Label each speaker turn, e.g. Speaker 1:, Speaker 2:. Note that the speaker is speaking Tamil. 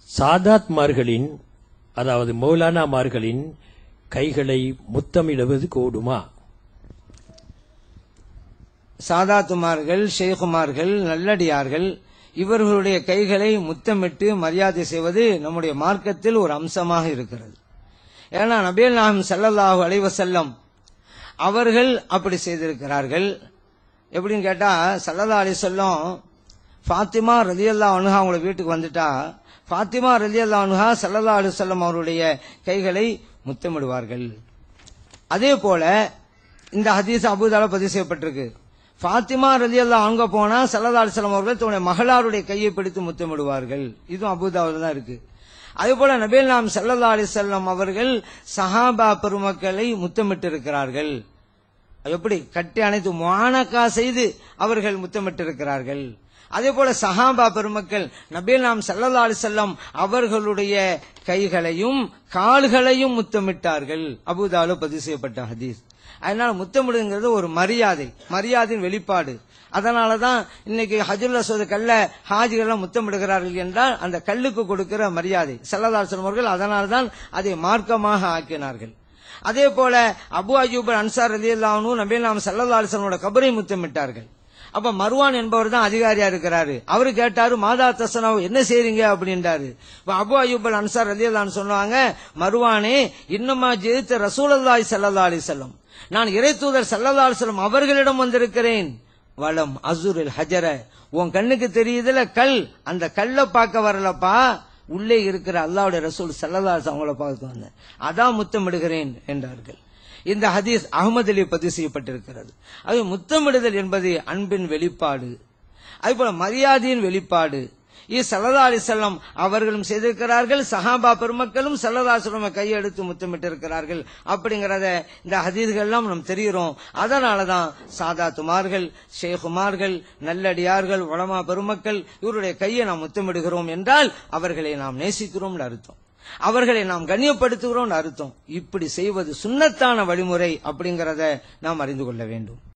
Speaker 1: சாதாத்மார்களின் அதாவது மௌலானாமார்களின் கைகளை முத்தமிடுவது கூடுமா?
Speaker 2: சாதாத்துமார்கள், ஷேகுமார்கள், நல்லடியார்கள் இவர்களுடைய கைகளை முத்தமிட்டு மரியாதை செய்வது நம்முடைய மார்க்கத்தில் ஒரு அம்சமாக இருக்கிறது. ஏன்னா நபிகள் நாயகம் ஸல்லல்லாஹு அலைஹி வஸல்லம் அவர்கள் அப்படி செய்திருக்கிறார்கள். எப்படின்னு கேட்டா ஸல்லல்லாஹு அலைஹி வஸல்லம் ஃபாத்திமா ரலியல்லாஹு அன்ஹா அவங்க வீட்டுக்கு வந்துட்டா ஃபாத்திமா ரலியல்லாஹு அன்ஹா ஸல்லல்லாஹு அலைஹி வஸல்லம் அவருடைய கைகளை முத்தமிடுவார்கள். அதே போல இந்த ஹதீஸ் அபூதால பதிவு செய்யப்பட்டிருக்கு. ஃபாத்திமா ரலியல்லாஹு அன்ஹா போனா ஸல்லல்லாஹு அலைஹி வஸல்லம் அவர்கள் தன்னுடைய மகளாருடைய கையை பிடித்து முத்தமிடுவார்கள். இதுவும் அபூதாவுல தான் இருக்கு. அதே போல நபிகள் நாயகம் ஸல்லல்லாஹு அலைஹி வஸல்லம் அவர்கள் சஹாபா பெருமக்களை முத்தமிட்டு இருக்கிறார்கள். எப்படி கட்டி அணைத்து முஆனகா செய்து அவர்கள் முத்தமிட்டு இருக்கிறார்கள். அதே போல சஹாபா பெருமக்கள் நபிகள் நாயகம் ஸல்லல்லாஹு அலைஹி வஸல்லம் அவர்களுடைய கைகளையும் கால்களையும் முத்தமிட்டார்கள். அபூதாவுல பதிவு செய்யப்பட்ட ஹதீஸ். அதனால முத்தமிடுங்கிறது ஒரு மரியாதையின் வெளிப்பாடு. அதனாலதான் இன்னைக்கு ஹஜ்ருல் அஸ்வத் கல்ல ஹாஜிகள் முத்தமிடுகிறார்கள் என்றால் அந்த கல்லுக்கு கொடுக்கிற மரியாதை. ஸல்லல்லாஹு அலைஹி வஸல்லம் அவர்கள் அதனால்தான் அதை மார்க்கமாக ஆக்கினார்கள். அதே போல அபு அய்யூப் அன்சார் ரலியல்லாஹு அன்ஹு நபிகள் நாயகம் ஸல்லல்லாஹு அலைஹி வஸல்லம் கபரை முத்தமிட்டார்கள். அப்ப மர்வான் என்பவர் தான் அதிகாரியா இருக்கிறாரு. அவரு கேட்டாரு மாதா தசனாவ் என்ன செய்றீங்க அப்படின்றாரு. அபு அய்யூப் அன்சார் ரலியல்லாஹு அன்ஹு சொன்னாங்க, மர்வானே இன்னமா ஜெயித்த ரசூலுல்லாஹி ஸல்லல்லாஹு அலைஹி வஸல்லம், நான் இறை தூதர் ஸல்லல்லாஹு அலைஹி வஸல்லம் அவர்களிடம் வந்திருக்கிறேன். வலம் அசுரில் ஹஜர, உன் கண்ணுக்கு தெரியுதுல கல், அந்த கல்லை பார்க்க வரலப்பா, உள்ளே இருக்கிற அல்லாஹ்வுடைய ரசூல் ஸல்லல்லாஹு அலைஹி வஸல்லம் அவங்கள பார்க்க வந்தேன், அதான் முத்தமிடுகிறேன் என்றார்கள். இந்த ஹதீஸ் அஹ்மதிலே பதிவு செய்யப்பட்டிருக்கிறது. அது முத்தமிடுதல் என்பது அன்பின் வெளிப்பாடு, அதுபோல மரியாதையின் வெளிப்பாடு. இது ஸல்லல்லாஹு அலைஹி வஸல்லம் அவர்களும் செய்திருக்கிறார்கள். சஹாபா பெருமக்களும் ஸல்லல்லாஹு அலைஹி வஸல்லம் கையெடுத்து முத்தமிட்டு இருக்கிறார்கள். அப்படிங்கறத இந்த ஹதீஸ்கள் எல்லாம் நாம் தெரிகிறோம். அதனாலதான் சாதாத்துமார்கள், ஷேகுமார்கள், நல்லடியார்கள், உலமா பெருமக்கள் இவருடைய கையை நாம் முத்தமிடுகிறோம் என்றால் அவர்களை நாம் நேசிக்கிறோம் அர்த்தம், அவர்களை நாம் கண்ணியப்படுத்துகிறோம் அர்த்தம். இப்படி செய்வது சுன்னத்தான வழிமுறை அப்படிங்கறத நாம் அறிந்து கொள்ள வேண்டும்.